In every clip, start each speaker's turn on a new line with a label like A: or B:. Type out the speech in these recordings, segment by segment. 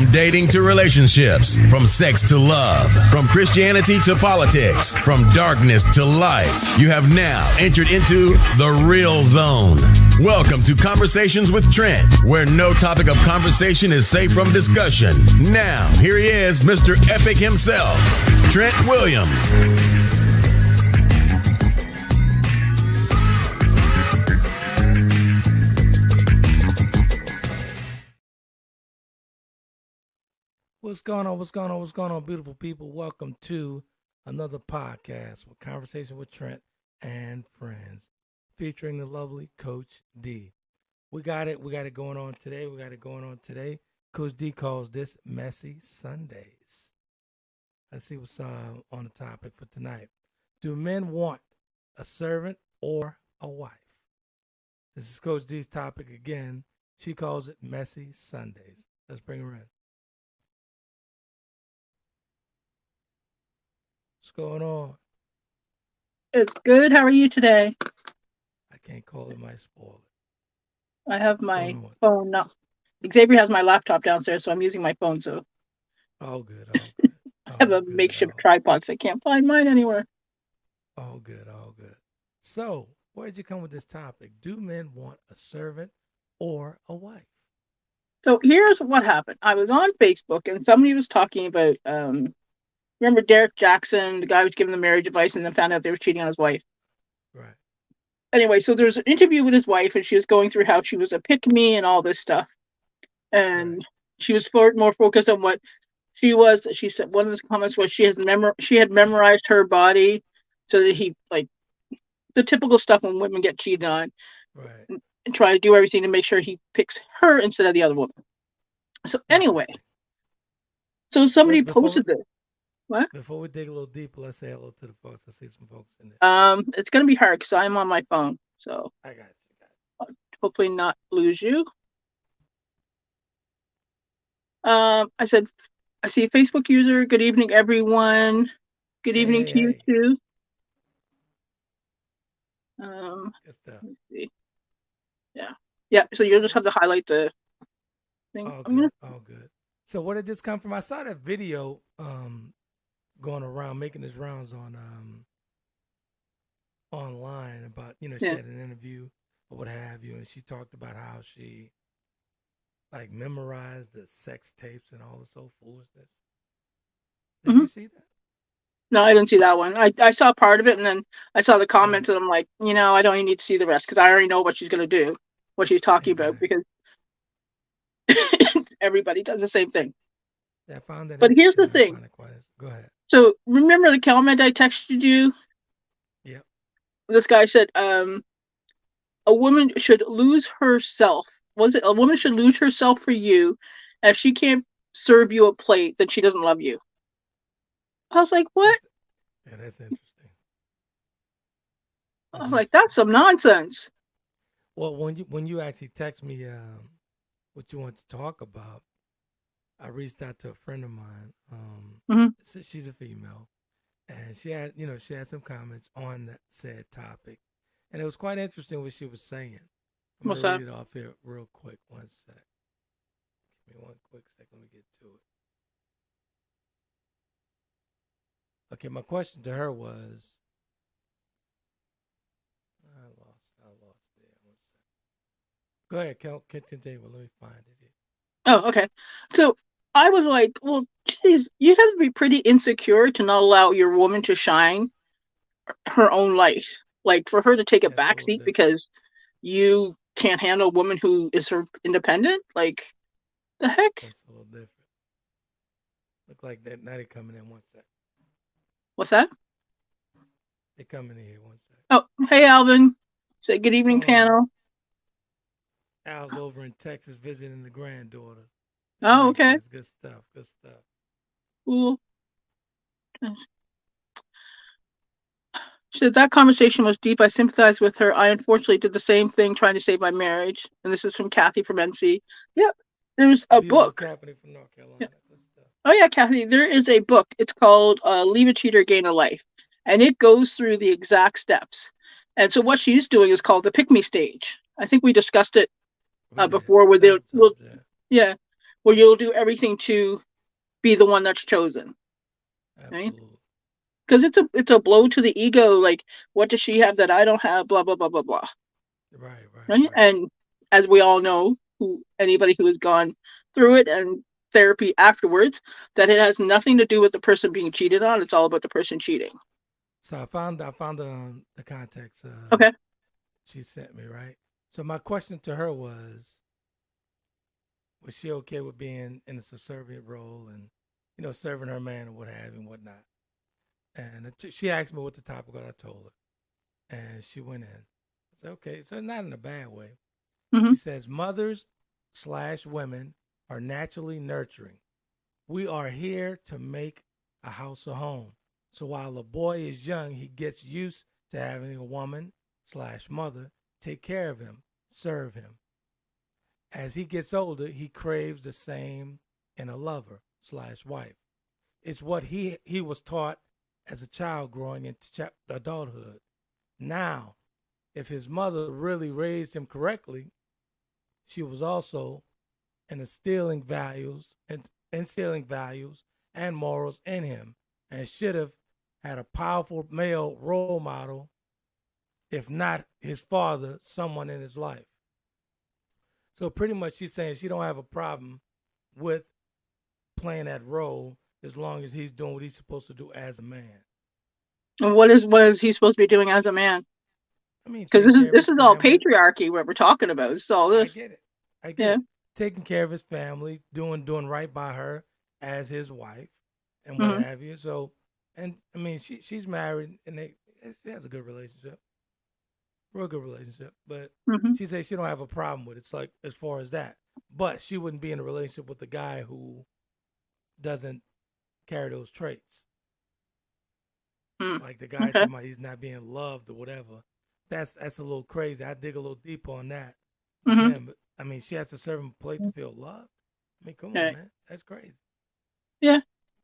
A: From dating to relationships, from sex to love, from Christianity to politics, from darkness to light, you have now entered into the Real Zone. Welcome to Conversations with Trent, where no topic of conversation is safe from discussion. Now, here he is, Mr. Epic himself, Trent Williams.
B: What's going on? What's going on? What's going on, beautiful people? Welcome to another podcast with Conversation with Trent and Friends, featuring the lovely Coch Dee. We got it going on today. Coch Dee calls this Messy Sundays. Let's see what's on the topic for tonight. Do men want a servant or a wife? This is Coch Dee's topic again. She calls it Messy Sundays. Let's bring her in. What's going on?
C: It's good. How are you today?
B: I can't call it my spoiler.
C: I have my phone now. Xavier has my laptop downstairs, so I'm using my phone. So
B: all good.
C: I have a makeshift tripod, so I can't find mine anywhere.
B: All good. So, where'd you come with this topic? Do men want a servant or a wife?
C: So here's what happened. I was on Facebook, and somebody was talking about remember Derek Jackson, the guy who was giving the marriage advice and then found out they were cheating on his wife.
B: Right.
C: Anyway, so there's an interview with his wife, and she was going through how she was a pick-me and all this stuff. And she was more focused on what she was. She said one of the comments was she had memorized her body so that he, like, the typical stuff when women get cheated on.
B: Right.
C: And try to do everything to make sure he picks her instead of the other woman. So anyway, so somebody posted this. What?
B: Before we dig a little deeper, let's say hello to the folks. I see some folks in there.
C: It's gonna be hard because I'm on my phone, so
B: I got you.
C: I'll hopefully not lose you. I said, I see a Facebook user. Good evening, everyone. Good evening to you too.
B: Good stuff.
C: Let's see. Yeah. So you'll just have to highlight the thing.
B: All good. So where did this come from? I saw that video. Going around making his rounds on online about, she had an interview or what have you, and she talked about how she like memorized the sex tapes and all this old foolishness. Did you see that?
C: No, I didn't see that one. I saw part of it, and then I saw the comments, and I'm like, I don't even need to see the rest because I already know what she's gonna do, what she's talking about, because everybody does the same thing.
B: Yeah, I found that.
C: But here's the thing.
B: Go ahead.
C: So remember the comment I texted you?
B: Yep.
C: This guy said, a woman should lose herself. Was it a woman should lose herself for you? And if she can't serve you a plate, then she doesn't love you. I was like, what?
B: Yeah, that's interesting.
C: I was like, that's some nonsense.
B: Well, when you actually text me what you want to talk about, I reached out to a friend of mine. She's a female, and she had some comments on that said topic, and it was quite interesting what she was saying. I'm going to read it off here real quick. One sec. Give me one quick second. Let me get to it. Okay, my question to her was, I lost it. One sec. Go ahead, continue. Let me find it here.
C: Oh, okay. So I was like, well, geez, you have to be pretty insecure to not allow your woman to shine her own light. Like, for her to take a backseat because you can't handle a woman who is her independent? Like, the heck?
B: That's a little different. Look like that. Now they're coming in. One sec.
C: What's that?
B: They're coming in here. One sec.
C: Oh, hey, Alvin. Say good evening, panel.
B: Al's over in Texas visiting the granddaughter.
C: Oh, okay.
B: Good stuff.
C: Cool. She said that conversation was deep. I sympathize with her. I unfortunately did the same thing trying to save my marriage. And this is from Kathy from NC. Yep. There's a book.
B: Happening from North Carolina.
C: Yeah. Oh, yeah, Kathy. There is a book. It's called Leave a Cheater, Gain a Life. And it goes through the exact steps. And so what she's doing is called the pick-me stage. I think we discussed it before with where you'll do everything to be the one that's chosen. Right?
B: Absolutely.
C: Because it's a blow to the ego. Like, what does she have that I don't have? Blah blah blah blah blah.
B: Right, right,
C: Right?
B: right.
C: And as we all know, anybody who has gone through it and therapy afterwards, that it has nothing to do with the person being cheated on. It's all about the person cheating.
B: So I found the context
C: Okay.
B: she sent me, right? So my question to her was she okay with being in a subservient role and, serving her man or what have you and whatnot? And she asked me what the topic was. I told her, and she went in. I said, okay, so not in a bad way.
C: Mm-hmm.
B: She says mothers/women are naturally nurturing. We are here to make a house a home. So while a boy is young, he gets used to having a woman/mother take care of him, serve him. As he gets older, he craves the same in a lover/wife. It's what he was taught as a child growing into adulthood. Now, if his mother really raised him correctly, she was also instilling values and morals in him, and should have had a powerful male role model, if not his father, someone in his life. So pretty much she's saying she don't have a problem with playing that role as long as he's doing what he's supposed to do as a man.
C: And what is he supposed to be doing as a man?
B: I mean,
C: because
B: taking care of
C: this
B: his
C: is all
B: family.
C: patriarchy what we're talking about. It's all this.
B: I get it. Taking care of his family, doing right by her as his wife, and what
C: Mhm.
B: have you. So, and I mean, she's married, and she has a good relationship, real good relationship. But
C: Mhm.
B: she says she don't have a problem with it. It's like as far as that, but she wouldn't be in a relationship with a guy who doesn't carry those traits.
C: Mm.
B: Like the guy
C: Okay.
B: talking about he's not being loved or whatever. That's a little crazy. I dig a little deeper on that with
C: Mhm.
B: him. But I mean, she has to serve him a plate to feel loved. I mean, come on,
C: Okay.
B: man. That's crazy.
C: Yeah.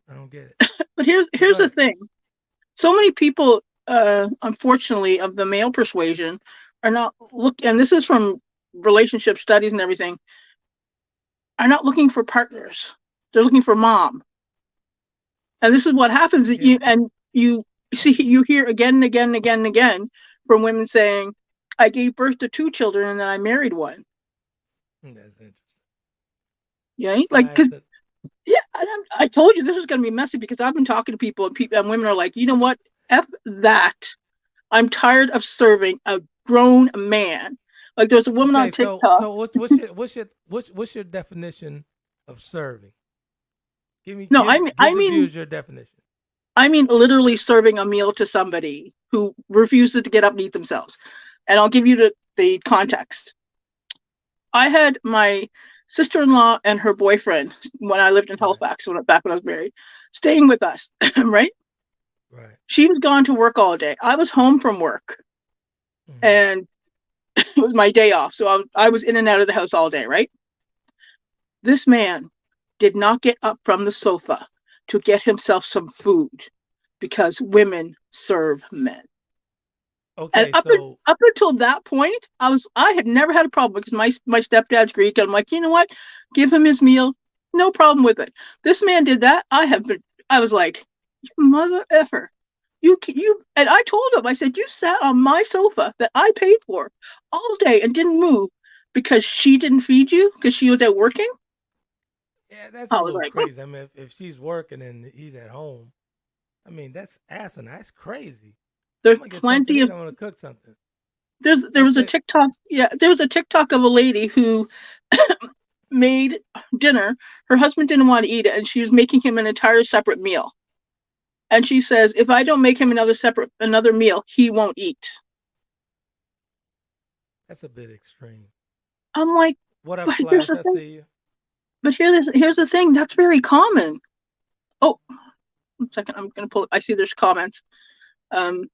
B: I don't get it.
C: But
B: But go
C: here's the
B: ahead.
C: thing. So many people, unfortunately, of the male persuasion are not and this is from relationship studies and everything, are not looking for partners. They're looking for mom. And this is what happens.
B: I get it.
C: You see, you hear again and again and again and again from women saying, "I gave birth to 2 children and then I married one."
B: That's interesting.
C: Yeah,
B: So I
C: like,
B: have to.
C: yeah, I told you this was going to be messy because I've been talking to people and women are like, you know what? F that. I'm tired of serving a grown man. Like there's a woman on
B: Okay, so
C: TikTok.
B: what's your definition of serving?
C: No,
B: Give the viewers your definition.
C: I mean literally serving a meal to somebody who refuses to get up and eat themselves. And I'll give you the context. I had my sister-in-law and her boyfriend when I lived in
B: Right,
C: Halifax back when I was married, staying with us, right?
B: right.
C: She was gone to work all day. I was home from work,
B: Mm-hmm.
C: and it was my day off, so I was in and out of the house all day, right? This man did not get up from the sofa to get himself some food because women serve men. And
B: Okay, so
C: up until that point, I had never had a problem because my stepdad's Greek, and I'm like, you know what? Give him his meal, no problem with it. This man did that. I was like, mother effer. You and I told him, I said, you sat on my sofa that I paid for all day and didn't move because she didn't feed you because she was out working.
B: yeah, that's a
C: I was
B: little
C: like, what?
B: crazy. I mean, if she's working and he's at home, I mean, that's asinine. That's crazy. I'm
C: There's
B: gonna get something to
C: plenty
B: eat.
C: of
B: I'm gonna cook something.
C: there
B: Let's
C: was a
B: say,
C: TikTok. Yeah, there was a TikTok of a lady who made dinner. Her husband didn't want to eat it, and she was making him an entire separate meal. And she says, if I don't make him another meal, he won't eat.
B: that's a bit extreme.
C: I'm like,
B: What up,
C: but there's
B: Slash?
C: a
B: I
C: thing.
B: see you.
C: But here's the thing. That's very common. Oh, 1 second. I'm gonna pull it. I see there's comments. Um,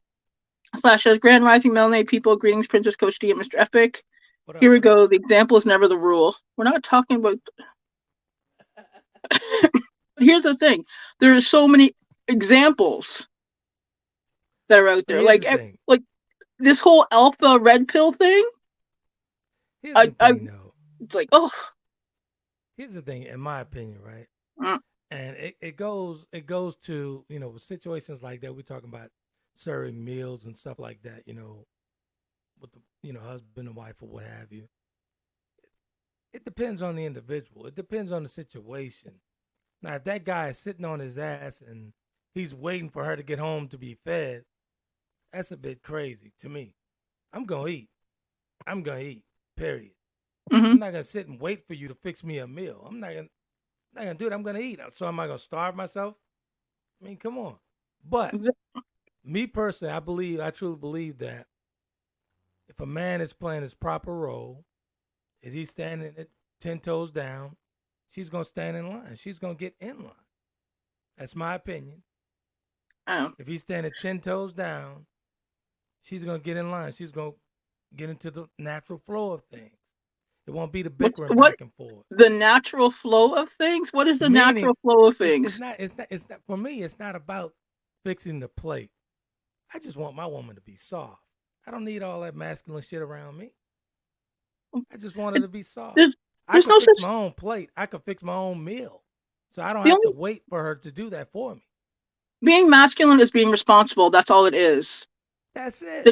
C: Slash says, Grand Rising Melanated people, greetings, Princess Coach Dee and Mr. Epic.
B: What up?
C: Here we
B: What up?
C: go. The example is never the rule. We're not talking about. But here's the thing. There are so many examples that are out
B: But
C: there.
B: here's the thing.
C: Like this whole alpha red pill thing.
B: Here's the thing, though.
C: It's like, oh,
B: Here's the thing, in my opinion, right?
C: Mm.
B: And it goes to, with situations like that. We're talking about serving meals and stuff like that, with the husband and wife or what have you. It depends on the individual. It depends on the situation. Now, if that guy is sitting on his ass and he's waiting for her to get home to be fed, that's a bit crazy to me. I'm gonna eat. Period.
C: Mm-hmm.
B: I'm not gonna sit and wait for you to fix me a meal. I'm not gonna do it. I'm gonna eat. So am I gonna starve myself? I mean, come on. But me personally, I truly believe that if a man is playing his proper role, is he standing at 10 toes down, she's gonna stand in line. She's gonna get in line. That's my opinion.
C: Oh.
B: If he's standing 10 toes down, she's gonna get in line. She's gonna get into the natural flow of things. It won't be the bickering back and forth.
C: The natural flow of things? What is the natural flow of things?
B: It's not for me, it's not about fixing the plate. I just want my woman to be soft. I don't need all that masculine shit around me. I just want her to be soft. I can fix my own plate. I can fix my own meal. So I don't have to wait for her to do that for me. Being
C: masculine is being responsible. That's all it is.
B: That's it.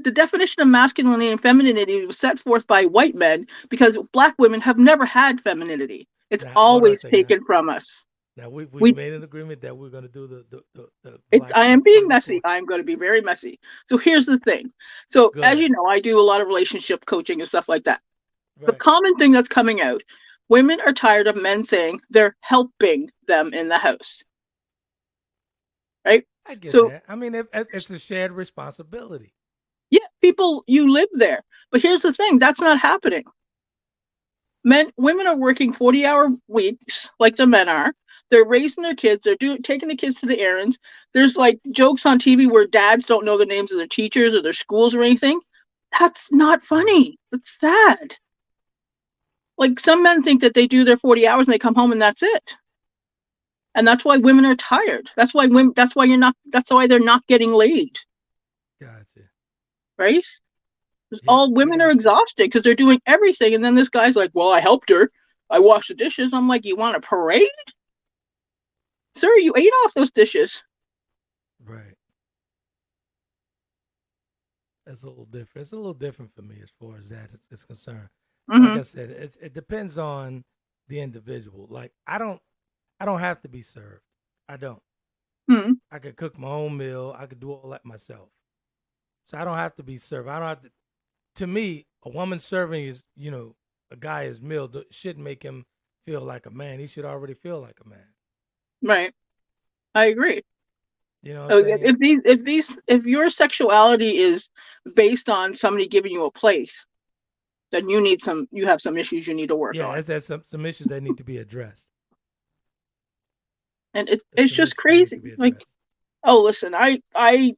C: The definition of masculinity and femininity was set forth by white men because black women have never had femininity. It's always taken from us.
B: Now we made an agreement that we're going to do the
C: I am being messy. I'm going to be very messy. So here's the thing. So as you know, I do a lot of relationship coaching and stuff like that. Right. The common thing that's coming out, women are tired of men saying they're helping them in the house. Right?
B: I get that. I mean, it's a shared responsibility.
C: Yeah, you live there. But here's the thing, that's not happening. Women are working 40-hour weeks like the men are. They're raising their kids. They're taking the kids to the errands. There's like jokes on TV where dads don't know the names of their teachers or their schools or anything. That's not funny. That's sad. Like some men think that they do their 40 hours and they come home and that's it. And that's why women are tired. That's why they're not getting laid.
B: Gotcha.
C: Right? All women are exhausted because they're doing everything. And then this guy's like, well, I helped her. I washed the dishes. I'm like, you want a parade? Sir, you ate off those dishes.
B: Right. That's a little different. It's a little different for me as far as that is concerned. Mm-hmm. Like I said, it depends on the individual. Like I don't have to be served. I don't.
C: Mm-hmm.
B: I could cook my own meal. I could do all that myself. So I don't have to be served. I don't have to. To me, a woman serving a guy his meal shouldn't make him feel like a man. He should already feel like a man.
C: Right. I agree.
B: You know what I'm saying?
C: If your sexuality is based on somebody giving you a plate, then you have some issues you need to work on.
B: Yeah, there's some issues that need to be addressed.
C: And it's just crazy. Like, oh, listen, I I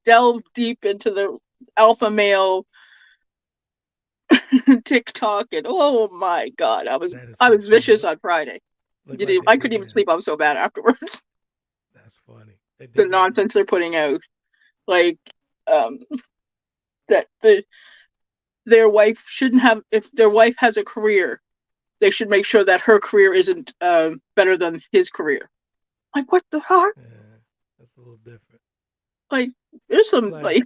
C: delved deep into the alpha male TikTok, and oh my God, I was vicious on Friday. I couldn't even sleep. I was so bad afterwards.
B: That's funny.
C: The nonsense they're putting out, like that their wife shouldn't have. If their wife has a career, they should make sure that her career isn't better than his career. Like, what the heck?
B: Yeah, that's a little different.
C: Like, there's some like.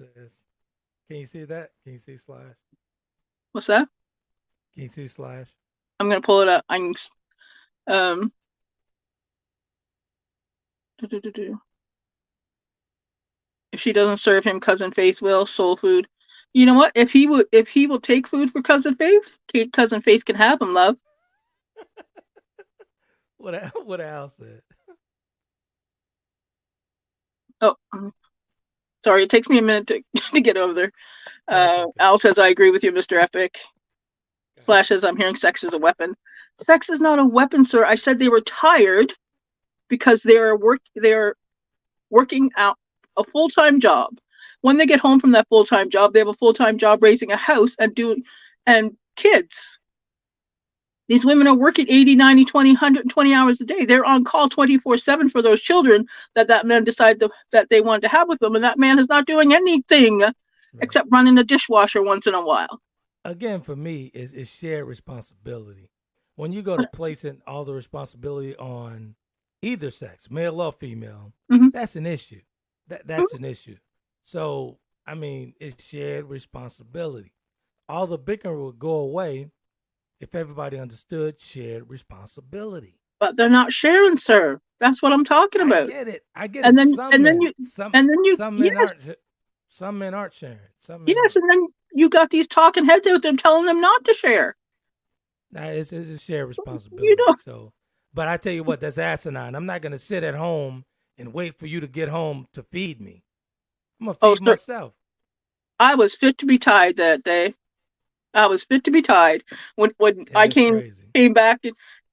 B: Can you see that? Can you see Slash?
C: What's that?
B: Can you see Slash?
C: I'm gonna pull it up. If she doesn't serve him, Cousin Faith will. Soul food. You know what? If he will take food for Cousin Faith, Cousin Faith can have him, love.
B: What Al said.
C: Oh, sorry. It takes me a minute to get over there. Okay. Al says, I agree with you, Mr. Epic. Okay. Slash says, I'm hearing sex is a weapon. Sex is not a weapon, sir. I said they were tired because they are working out a full-time job. When they get home from that full-time job, they have a full-time job raising a house and kids. These women are working 80, 90, 20, 120 hours a day. They're on call 24/7 for those children that man decided that they wanted to have with them. And that man is not doing anything except running the dishwasher once in a while.
B: again, for me, is shared responsibility. When you go to placing all the responsibility on either sex, male or female,
C: Mm-hmm.
B: that's an issue. That's an issue. So, I mean, it's shared responsibility. All the bickering would go away if everybody understood shared responsibility.
C: But they're not sharing, sir. That's what I'm talking
B: I
C: about.
B: get it. I get it.
C: And then
B: Some men,
C: you and then you
B: some men
C: yes,
B: aren't. Some men aren't sharing. Some men
C: yes,
B: aren't.
C: and then you got these talking heads out there telling them not to share.
B: Nah, it's a shared
C: You
B: responsibility.
C: know.
B: So, but I tell you what, that's asinine. I'm not gonna sit at home and wait for you to get home to feed me. I'm gonna
C: Oh,
B: feed
C: sir,
B: myself.
C: I was fit to be tied that day. I was fit to be tied when
B: Yeah,
C: I
B: it's crazy.
C: came back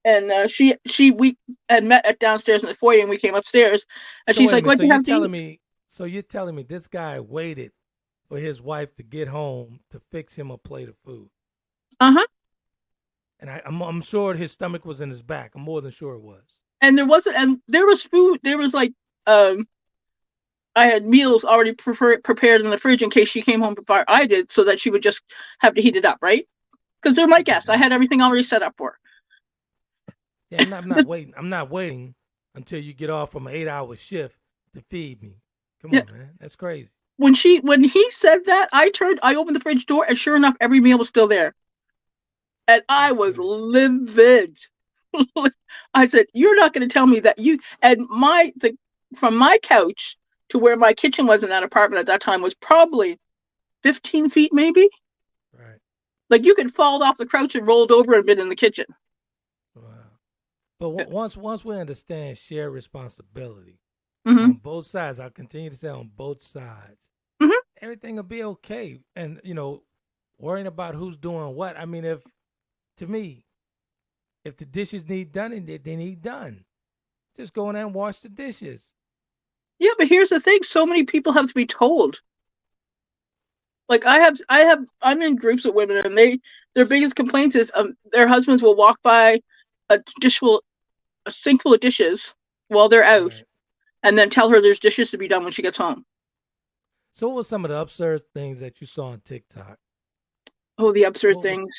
C: and she we had met at downstairs in the foyer and we came upstairs and
B: So
C: she's
B: wait a
C: like,
B: minute.
C: "What
B: So
C: do you
B: you're
C: have to
B: telling
C: eat?"
B: me? So you're telling me this guy waited for his wife to get home to fix him a plate of food?
C: Uh huh.
B: And I'm sure his stomach was in his back. I'm more than sure it was.
C: And there was food. There was like I had meals already prepared in the fridge in case she came home before I did, so that she would just have to heat it up, right? Because they're
B: That's
C: my
B: a bit
C: guests. I had
B: much.
C: everything already set up for her.
B: Yeah, I'm not waiting. I'm not waiting until you get off from an 8-hour shift to feed me. Come
C: Yeah.
B: on, man. That's crazy.
C: When he said that, I opened the fridge door, and sure enough, every meal was still there, and I
B: That's
C: was
B: crazy.
C: livid. I said, "You're not going to tell me that you..." And from my couch to where my kitchen was in that apartment at that time was probably 15 feet, maybe.
B: Right.
C: Like you could fall off the couch and rolled over and been in the kitchen.
B: Wow. But once we understand shared responsibility
C: Mm-hmm.
B: on both sides, I'll continue to say on both sides,
C: Mm-hmm.
B: everything will be okay. And worrying about who's doing what. I mean, to me, if the dishes need done, they need done. Just go in there and wash the dishes.
C: Yeah, but here's the thing: so many people have to be told. Like I'm in groups with women, and their biggest complaints is their husbands will walk by a sink full of dishes while they're out,
B: Right.
C: and then tell her there's dishes to be done when she gets home.
B: So, what were some of the absurd things that you saw on TikTok?
C: Oh, the absurd
B: What was
C: things.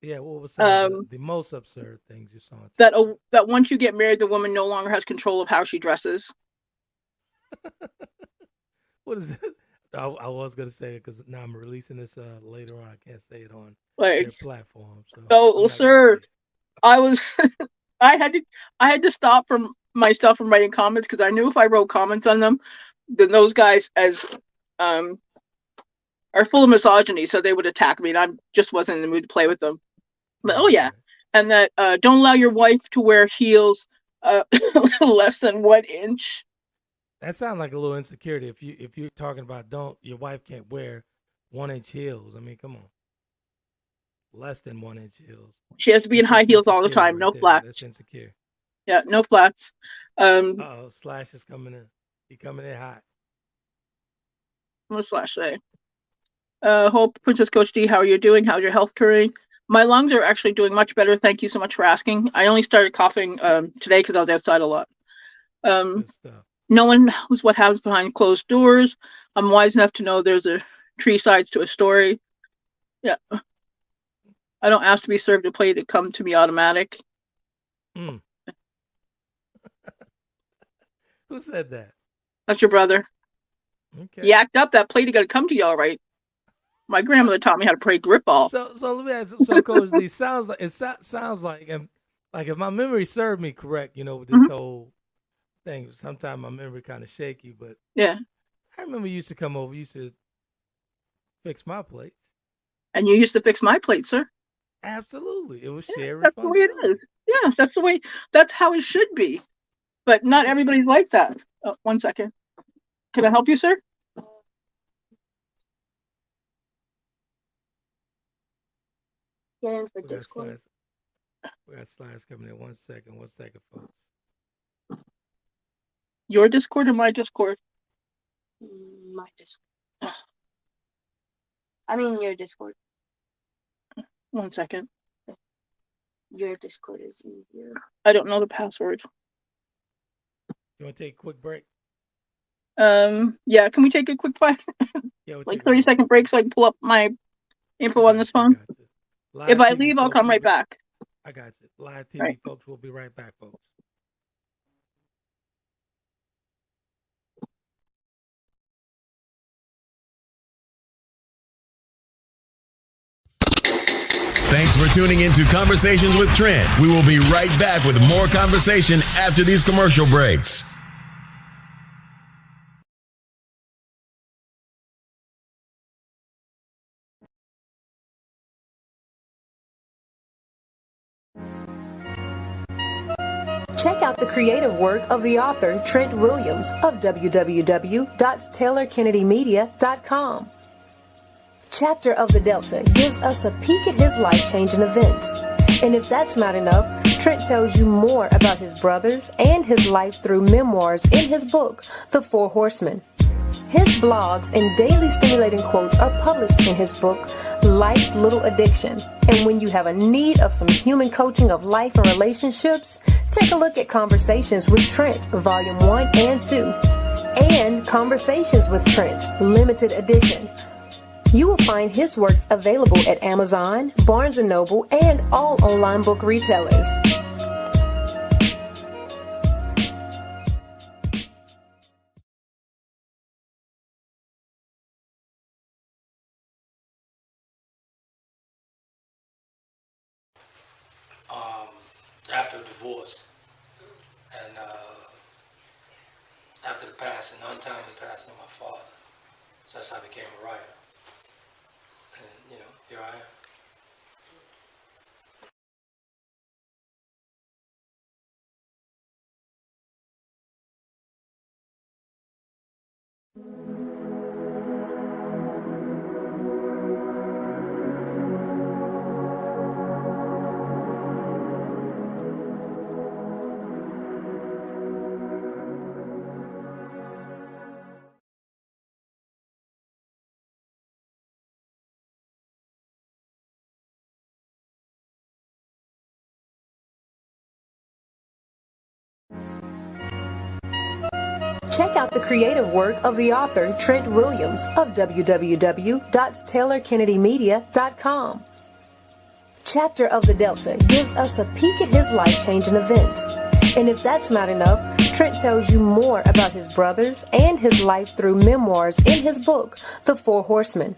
B: what were some of
C: Um,
B: the most absurd things you saw on
C: that
B: TikTok?
C: that once you get married, the woman no longer has control of how she dresses.
B: What is it? I was gonna say it because now I'm releasing this later on. I can't say it on
C: Like,
B: their platform, so
C: oh,
B: I'm not gonna say
C: sir,
B: it.
C: I was I had to stop from myself from writing comments because I knew if I wrote comments on them, then those guys as um are full of misogyny, so they would attack me, and I just wasn't in the mood to play with them. But oh
B: Right,
C: yeah,
B: right.
C: and that don't allow your wife to wear heels less than 1 inch.
B: That sounds like a little insecurity. If you're talking about don't your wife can't wear 1 inch heels. I mean, come on, less than 1 inch heels.
C: She has to be in high
B: That's
C: heels all the
B: insecurity
C: time,
B: right
C: no
B: there. That's
C: flats.
B: insecure.
C: Yeah, no flats. Um,
B: Oh, Slash is coming in. He coming in hot.
C: what Slash say? Hope Princess Coach D, how are you doing? How's your health touring? My lungs are actually doing much better. Thank you so much for asking. I only started coughing today because I was outside a lot. Um,
B: Good stuff.
C: no one knows what happens behind closed doors. I'm wise enough to know there's a three sides to a story. Yeah, I don't ask to be served a plate; it come to me automatic.
B: Mm. Who said that?
C: That's your brother.
B: Okay.
C: You act up, that plate got to come to you all right. My grandmother taught me how to play grip ball.
B: So let me ask. So Coach D, sounds like sounds like like if my memory served me correct, with this
C: Mhm.
B: whole thing. Sometimes my memory kind of shaky, but
C: Yeah,
B: I remember you used to come over. You used to fix my plates.
C: and you used to fix my plate, sir.
B: Absolutely, it was shared
C: That's the way it is.
B: responsibility.
C: Yes, that's the way. That's how it should be. But not
B: Okay.
C: everybody's like that. Oh, 1 second. Can I help you, sir? Get in for
B: We got
C: Discord.
B: slides. We got slides coming in. 1 second. 1 second, folks.
C: Your Discord or my Discord?
D: My Discord. I mean, your Discord.
C: 1 second.
D: Your Discord is easier.
C: I don't know the password.
B: You want to take a quick break?
C: Yeah, can we take a quick
B: Yeah, we'll
C: like
B: take a real
C: 30-second
B: quick
C: break so I can pull up my info on this phone.
B: Live
C: If I
B: TV
C: leave, I'll
B: folks
C: come
B: will
C: right
B: be-
C: back.
B: I got you. Live TV
C: Right.
B: folks will be right back, folks.
A: Thanks for tuning into Conversations with Trent. We will be right back with more conversation after these commercial breaks.
E: Check out the creative work of the author Trent Williams of www.taylorkennedymedia.com. Chapter of the Delta gives us a peek at his life-changing events. And if that's not enough, Trent tells you more about his brothers and his life through memoirs in his book, The Four Horsemen. His blogs and daily stimulating quotes are published in his book, Life's Little Addiction. And when you have a need of some human coaching of life and relationships, take a look at Conversations with Trent, Volume 1 and 2, and Conversations with Trent, Limited Edition. You will find his works available at Amazon, Barnes & Noble, and all online book retailers.
B: After a divorce and after the passing, untimely passing of my father. So that's how I became a writer. And, here I am.
E: Check out the creative work of the author Trent Williams of www.taylorkennedymedia.com. Chapter of the Delta gives us a peek at his life-changing events. And if that's not enough, Trent tells you more about his brothers and his life through memoirs in his book, The Four Horsemen.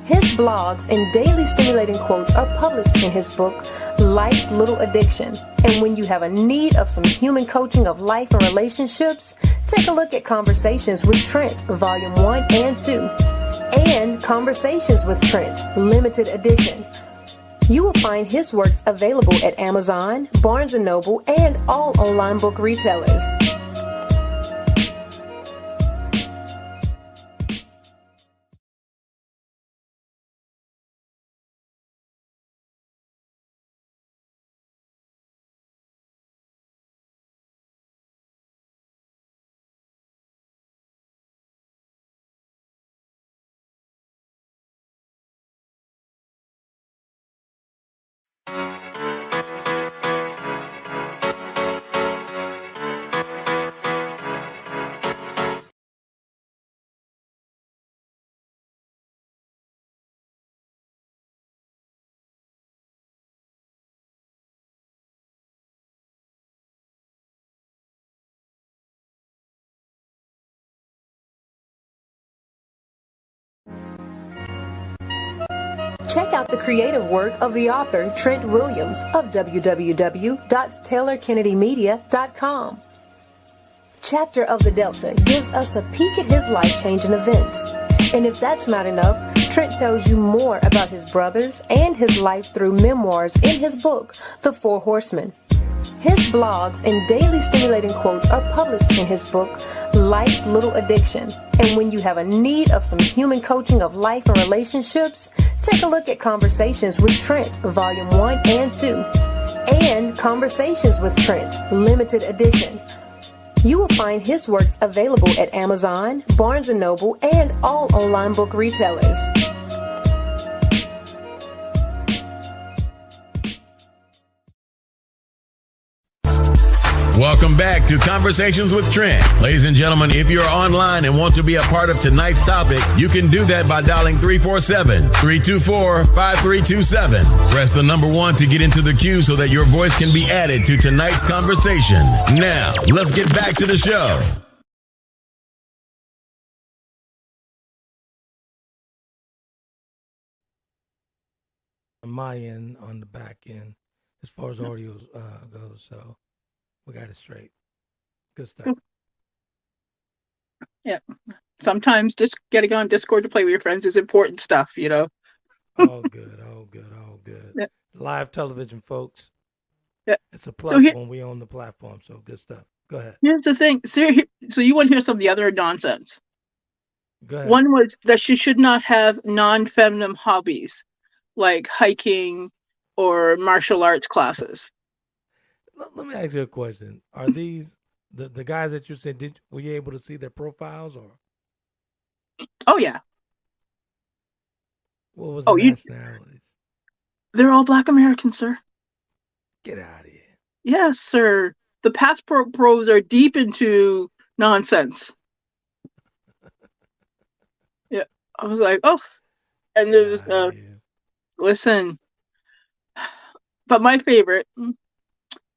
E: His blogs and daily stimulating quotes are published in his book, Life's Little Addiction. And when you have a need of some human coaching of life and relationships, take a look at Conversations with Trent, Volume 1 and 2, and Conversations with Trent, Limited Edition. You will find his works available at Amazon, Barnes & Noble, and all online book retailers. Check out the creative work of the author Trent Williams of www.taylorkennedymedia.com. Chapter of the Delta gives us a peek at his life-changing events. And if that's not enough, Trent tells you more about his brothers and his life through memoirs in his book, The Four Horsemen. His blogs and daily stimulating quotes are published in his book, Life's Little Addiction. And when you have a need of some human coaching of life and relationships, take a look at Conversations with Trent, Volume 1 and 2, and Conversations with Trent, Limited Edition. You will find his works available at Amazon, Barnes & Noble, and all online book retailers.
A: Welcome back to Conversations with Trent. Ladies and gentlemen, if you're online and want to be a part of tonight's topic, you can do that by dialing 347-324-5327. Press the number 1 to get into the queue so that your voice can be added to tonight's conversation. Now, let's get back to the show.
B: My end on the back end as far as audio goes, so we got it straight. Good stuff.
C: Yeah. Sometimes just getting on Discord to play with your friends is important stuff, you know.
B: All good.
C: Yeah.
B: Live television, folks.
C: Yeah.
B: It's a plus when we own the platform, so good stuff. Go ahead.
C: Here's the thing. So you want to hear some of the other nonsense.
B: Go ahead.
C: One was that she should not have non-feminine hobbies like hiking or martial arts classes.
B: Let me ask you a question. Are these the guys that you said, were you able to see their profiles, or
C: Oh yeah.
B: what was the nationalities?
C: They're all Black Americans, sir.
B: Get out of here.
C: Yes, sir. The passport pros are deep into nonsense. Yeah. I was like, oh. And there was listen. But my favorite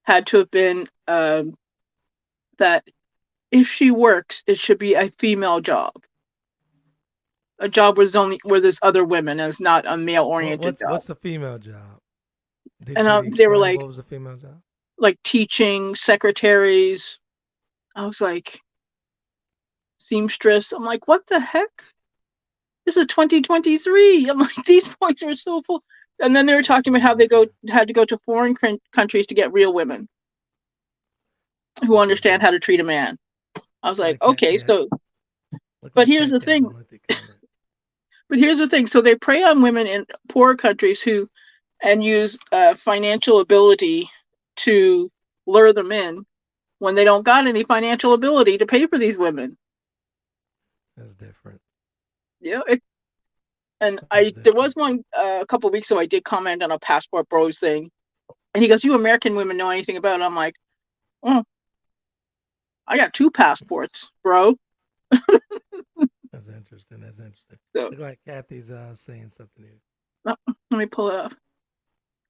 C: had to have been that if she works, it should be a female job. A job where there's other women, and it's not a male-oriented job.
B: What's a female job? Did
C: They were like,
B: what was a female job?
C: Like teaching, secretaries. I was like, seamstress. I'm like, what the heck? This is 2023. I'm like, these points are so full. And then they were talking about how they had to go to foreign countries to get real women who understand how to treat a man. I was like, okay, so. But here's the thing. But here's the thing. So they prey on women in poor countries and use financial ability to lure them in when they don't got any financial ability to pay for these women.
B: That's different.
C: Yeah. There was one a couple of weeks ago, I did comment on a passport bros thing. And he goes, you American women know anything about it? I'm like, oh, I got 2 passports, bro.
B: That's interesting.
C: So,
B: look like Kathy's saying something here.
C: Let me pull it up.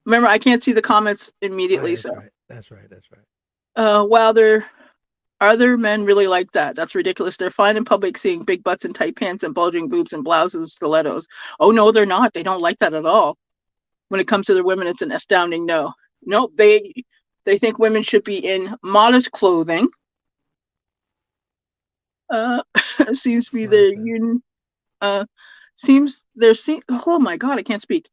C: Remember, I can't see the comments immediately.
B: That's right.
C: Wow, there are there men really like that? That's ridiculous. They're fine in public seeing big butts and tight pants and bulging boobs and blouses and stilettos. Oh no, they're not. They don't like that at all. When it comes to their women, it's an astounding no. Nope, they think women should be in modest clothing. Seems to be the union. Oh my God, I can't speak.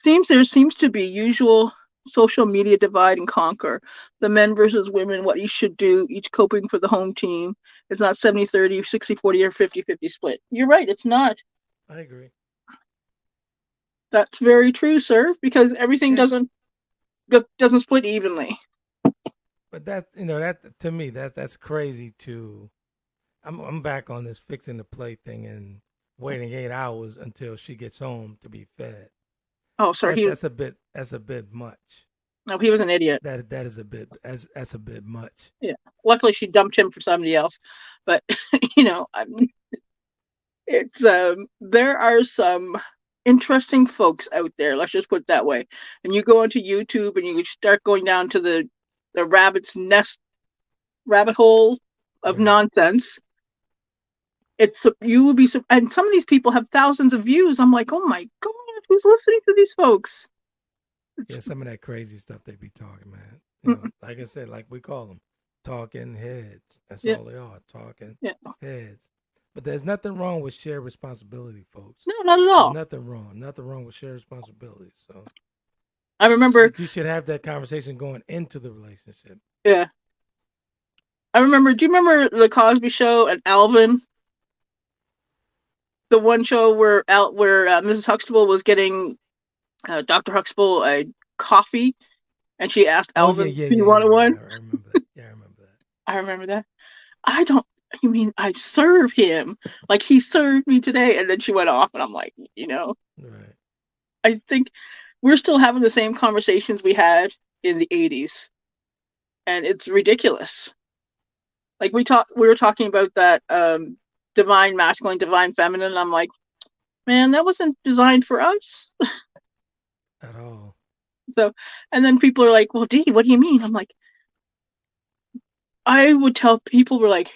C: There seems to be usual social media divide and conquer. The men versus women, what each should do, each coping for the home team. It's not 70-30, 60-40, or 50-50 split. You're right, it's not.
B: I agree.
C: That's very true, sir, because everything doesn't split evenly.
B: But that to me, that's crazy too. I'm back on this fixing the plate thing and waiting 8 hours until she gets home to be fed.
C: Oh, sorry.
B: That's a bit much.
C: No, he was an idiot.
B: That is a bit much.
C: Yeah. Luckily, she dumped him for somebody else. But there are some interesting folks out there. Let's just put it that way. And you go onto YouTube and you start going down to the rabbit hole of nonsense. You will be, and some of these people have thousands of views. I'm like, oh my God, who's listening to these folks?
B: Yeah, some of that crazy stuff they be talking, man. Like I said, like we call them talking heads. That's all they are, talking heads. But there's nothing wrong with shared responsibility, folks.
C: No, not at all.
B: There's nothing wrong with shared responsibility. So
C: I remember
B: you should have that conversation going into the relationship.
C: Yeah. Do you remember the Cosby Show and Alvin? The one show where Mrs. Huxtable was getting Dr. Huxtable a coffee, and she asked Alvin, "Do you want one?"
B: I remember that. Yeah, I remember that.
C: I remember that. You mean I serve him like he served me today? And then she went off, and I'm like,
B: Right.
C: I think we're still having the same conversations we had in the 80s, and it's ridiculous. Like we were talking about that divine masculine, divine feminine. I'm like, man, that wasn't designed for us.
B: At all.
C: So, and then people are like, well, Dee, what do you mean? I'm like, I would tell people, were like,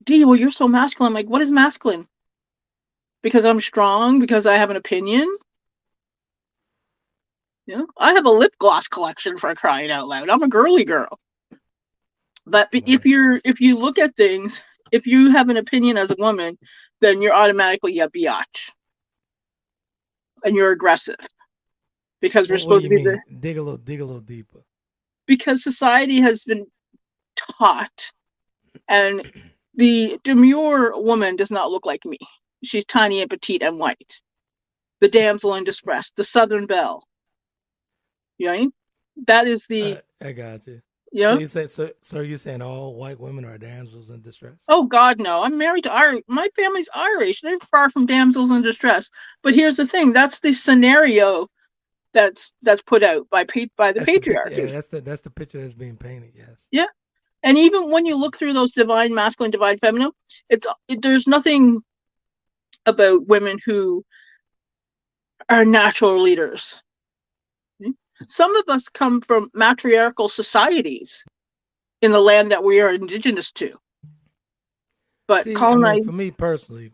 C: Dee, well, you're so masculine. I'm like, what is masculine? Because I'm strong, because I have an opinion. You know, I have a lip gloss collection, for crying out loud. I'm a girly girl. But if you look at things, if you have an opinion as a woman, then you're automatically a biatch. And you're aggressive. Because we're supposed to be
B: the... Dig a little deeper.
C: Because society has been taught, and the demure woman does not look like me. She's tiny and petite and white. The damsel in distress, the Southern belle. You know, that is the.
B: I got you.
C: Yeah.
B: You know? So are you saying all white women are damsels in distress?
C: Oh God, no! I'm married to Irish. My family's Irish. They're far from damsels in distress. But here's the thing: that's the scenario that's put out by the patriarchy.
B: That's the picture that's being painted. Yes.
C: Yeah. And even when you look through those divine masculine, divine feminine, there's nothing about women who are natural leaders. Some of us come from matriarchal societies in the land that we are indigenous to. But
B: for me personally,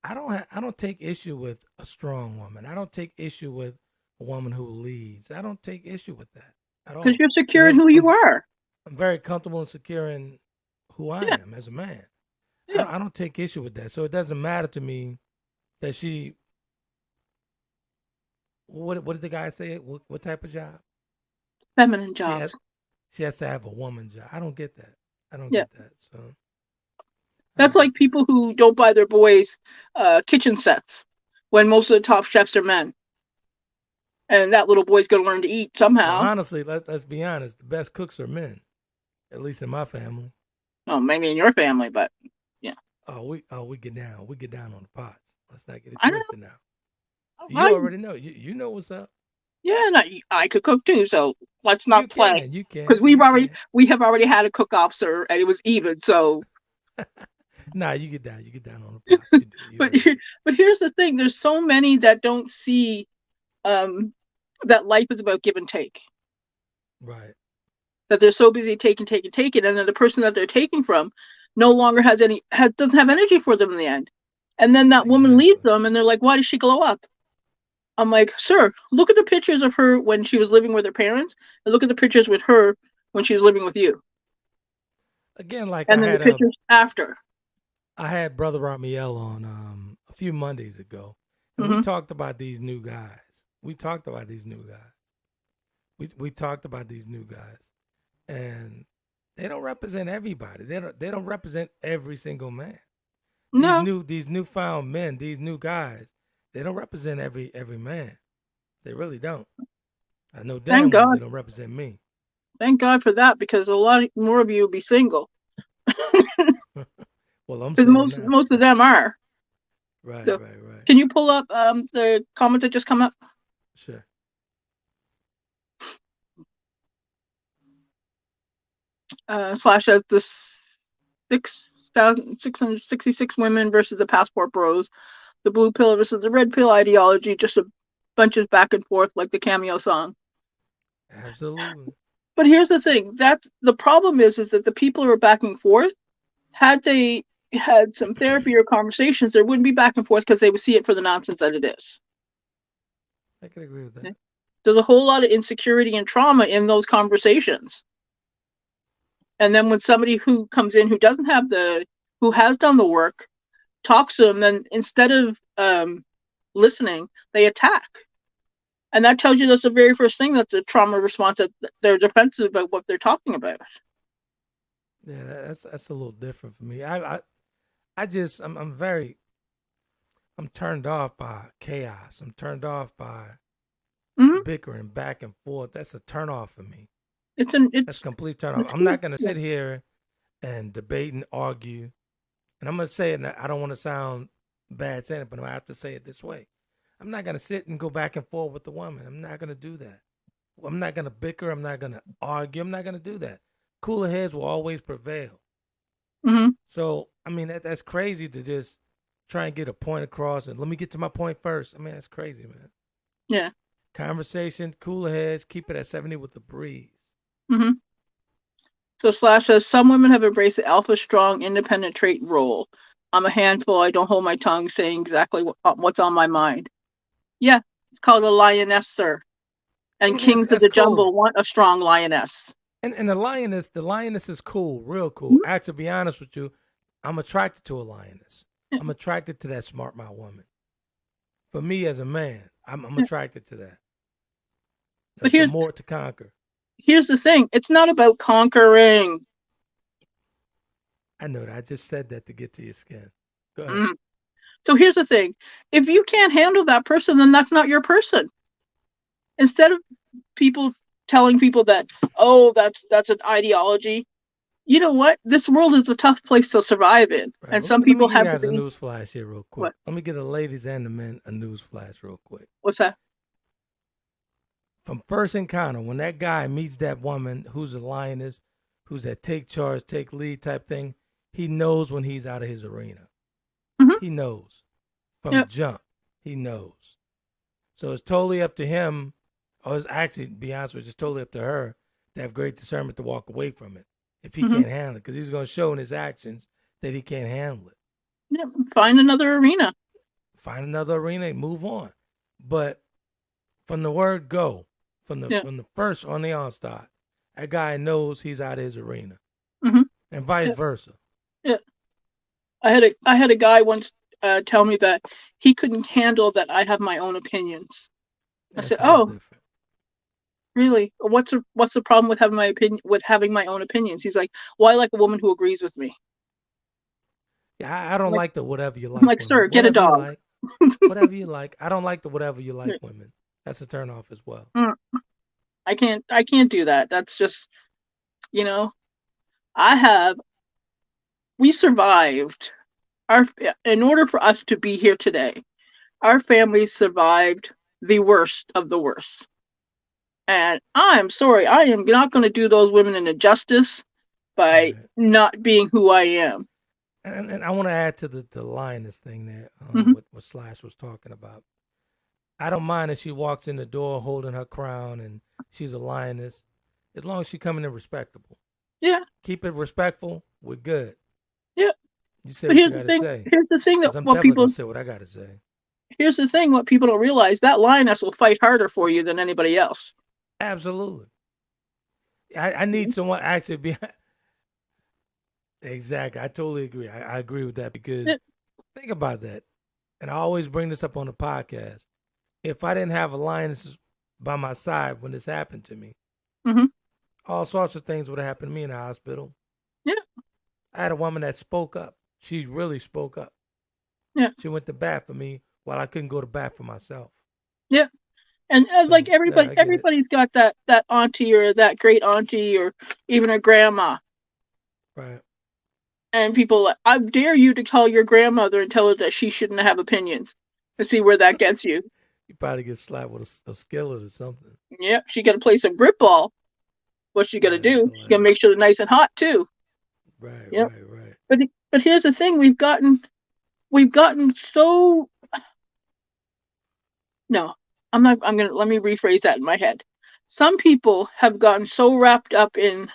B: I don't take issue with a strong woman. I don't take issue with a woman who leads. I don't take issue with that at all.
C: Because you're secure in who you are.
B: I'm very comfortable and secure in who I am as a man. Yeah. I don't take issue with that. So it doesn't matter to me that she. What did the guy say? What type of job?
C: Feminine job.
B: She has to have a woman job. I don't get that. I don't get that. So
C: that's like people who don't buy their boys kitchen sets when most of the top chefs are men, and that little boy's going to learn to eat somehow.
B: Well, honestly, let's be honest. The best cooks are men, at least in my family.
C: Oh, maybe in your family, but yeah.
B: We get down. We get down on the pots. Let's not get it twisted now. You already know. You know what's up.
C: Yeah, and I could cook too, so let's not play.
B: You can.
C: Because we have already had a cook officer, and it was even. So.
B: Nah, you get down. You get down on the pots.
C: But here's the thing: there's so many that don't see that life is about give and take.
B: Right.
C: That they're so busy taking, and then the person that they're taking from no longer doesn't have energy for them in the end. And then that woman leaves them, and they're like, "Why did she glow up?" I'm like, "Sir, look at the pictures of her when she was living with her parents, and look at the pictures with her when she was living with you."
B: Again, like
C: and then the pictures after.
B: I had Brother Ramiel on a few Mondays ago, and we talked about these new guys. We talked about these new guys, and they don't represent everybody. They don't represent every single man.
C: No.
B: These newfound men, these new guys, they don't represent every man. They really don't. I know damn well they don't represent me.
C: Thank God for that, because a lot more of you will be single.
B: Well, I'm
C: saying most of them are.
B: Right,
C: so,
B: right.
C: Can you pull up the comment that just come up?
B: Sure.
C: Slash as the 6,666 women versus the passport bros, the blue pill versus the red pill ideology, just a bunches back and forth like the Cameo song.
B: Absolutely.
C: But here's the thing: the problem is that the people who are back and forth, had they had some therapy or conversations, there wouldn't be back and forth because they would see it for the nonsense that it is.
B: I can agree with that.
C: There's a whole lot of insecurity and trauma in those conversations. And then when somebody who comes in who has done the work, talks to them, then instead of listening, they attack. And that tells you that's the very first thing, that's a trauma response, that they're defensive about what they're talking about.
B: Yeah, that's a little different for me. I'm turned off by chaos. I'm turned off by bickering back and forth. That's a turn off for me. That's a complete turn off. I'm not going to sit here and debate and argue. And I'm going to say it, and I don't want to sound bad saying it, but I have to say it this way. I'm not going to sit and go back and forth with the woman. I'm not going to do that. I'm not going to bicker. I'm not going to argue. I'm not going to do that. cooler heads will always prevail.
C: Mm-hmm.
B: So, I mean, that's crazy to just try and get a point across. And let me get to my point first. I mean, that's crazy, man.
C: Yeah.
B: Conversation, cooler heads, keep it at 70 with the breeze.
C: Mm-hmm. So Slash says, some women have embraced the alpha, strong, independent trait role. I'm a handful. I don't hold my tongue saying exactly what's on my mind. Yeah, it's called a lioness, sir. And kings of the jungle want a strong lioness.
B: And the lioness is cool, real cool.
C: Mm-hmm.
B: Actually, to be honest with you, I'm attracted to a lioness. I'm attracted to that smart mouth woman. For me as a man, I'm attracted to that. There's some more to conquer.
C: Here's the thing. It's not about conquering.
B: I know that. I just said that to get to your skin. Go ahead.
C: Mm. So here's the thing. If you can't handle that person, then that's not your person. Instead of people telling people that, oh, that's an ideology, you know what? This world is a tough place to survive in.
B: Right.
C: And some people have to
B: give you guys a news flash here real quick.
C: What?
B: Let me get the ladies and the men a news flash real quick.
C: What's that?
B: From first encounter, when that guy meets that woman who's a lioness, who's that take charge, take lead type thing, he knows when he's out of his arena.
C: Mm-hmm.
B: He knows. From jump, he knows. So it's totally up to him, or it's actually, to be honest with you, it's totally up to her to have great discernment to walk away from it if he can't handle it, because he's going to show in his actions that he can't handle it.
C: Yeah, find another arena.
B: Find another arena and move on. But from the word go, from the first on the onstart, that guy knows he's out of his arena, and vice versa.
C: Yeah, I had a guy once tell me that he couldn't handle that I have my own opinions.
B: That's
C: I said, "Oh, different. Really? What's the problem with having my opinion? With having my own opinions?" He's like, "Well, I like a woman who agrees with me."
B: Yeah, I don't like the whatever you like.
C: I'm like,
B: women.
C: sir, get a dog.
B: Whatever you like. I don't like the whatever you like women. That's a turn off as well.
C: I can't do that. That's just, we survived. In order for us to be here today, our family survived the worst of the worst. And I'm sorry, I am not going to do those women an injustice by not being who I am.
B: And I want to add to the lioness thing there, what Slash was talking about. I don't mind if she walks in the door holding her crown and she's a lioness, as long as she's coming in respectable.
C: Yeah.
B: Keep it respectful. We're good.
C: Yeah.
B: You say what you got to say.
C: Here's the thing that
B: what people say what I got to say.
C: Here's the thing: what people don't realize, that lioness will fight harder for you than anybody else.
B: Absolutely. I need someone actually be. Exactly. I totally agree. I agree with that because think about that. And I always bring this up on the podcast. If I didn't have a lioness by my side when this happened to me, all sorts of things would have happened to me in the hospital.
C: Yeah.
B: I had a woman that spoke up. She really spoke up.
C: Yeah.
B: She went to bat for me while I couldn't go to bat for myself.
C: Yeah. And so, like everybody's got that auntie or that great auntie or even a grandma.
B: Right.
C: And people, I dare you to call your grandmother and tell her that she shouldn't have opinions and see where that gets you.
B: You probably get slapped with a skillet or something.
C: Yeah, she got to play some grip ball. What's she gonna do? She's gonna make sure they're nice and hot too.
B: Right,
C: yep.
B: right.
C: But here's the thing: we've gotten so. No, I'm not. Let me rephrase that in my head. Some people have gotten so wrapped up in